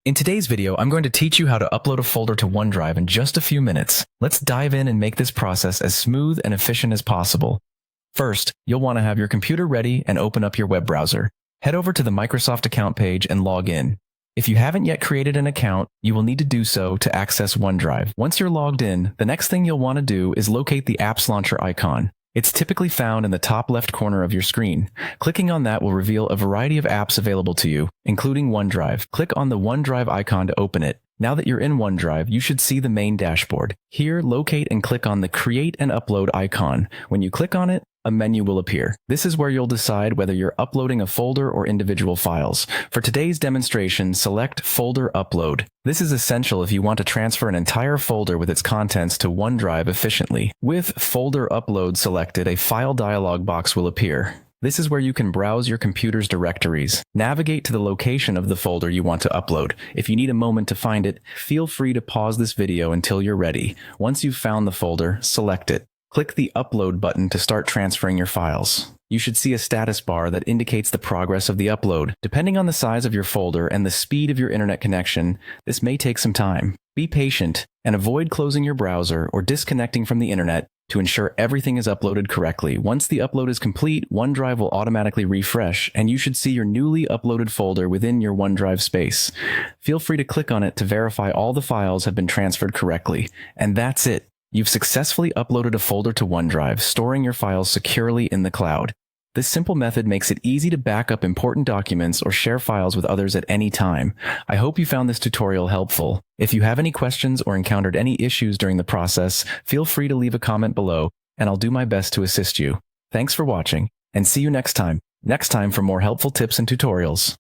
In today's video, I'm going to teach you how to upload a folder to OneDrive in just a few minutes. Let's dive in and make this process as smooth and efficient as possible. First, you'll want to have your computer ready and open up your web browser. Head over to the Microsoft account page and log in. If you haven't yet created an account, you will need to do so to access OneDrive. Once you're logged in, the next thing you'll want to do is locate the Apps Launcher icon. It's typically found in the top left corner of your screen. Clicking on that will reveal a variety of apps available to you, including OneDrive. Click on the OneDrive icon to open it. Now that you're in OneDrive, you should see the main dashboard. Here, locate and click on the Create and Upload icon. When you click on it, a menu will appear. This is where you'll decide whether you're uploading a folder or individual files. For today's demonstration, select Folder Upload. This is essential if you want to transfer an entire folder with its contents to OneDrive efficiently. With Folder Upload selected, a file dialog box will appear. This is where you can browse your computer's directories. Navigate to the location of the folder you want to upload. If you need a moment to find it, feel free to pause this video until you're ready. Once you've found the folder, select it. Click the Upload button to start transferring your files. You should see a status bar that indicates the progress of the upload. Depending on the size of your folder and the speed of your internet connection, this may take some time. Be patient and avoid closing your browser or disconnecting from the internet to ensure everything is uploaded correctly. Once the upload is complete, OneDrive will automatically refresh, and you should see your newly uploaded folder within your OneDrive space. Feel free to click on it to verify all the files have been transferred correctly. And that's it. You've successfully uploaded a folder to OneDrive, storing your files securely in the cloud. This simple method makes it easy to back up important documents or share files with others at any time. I hope you found this tutorial helpful. If you have any questions or encountered any issues during the process, feel free to leave a comment below, and I'll do my best to assist you. Thanks for watching, and see you next time for more helpful tips and tutorials.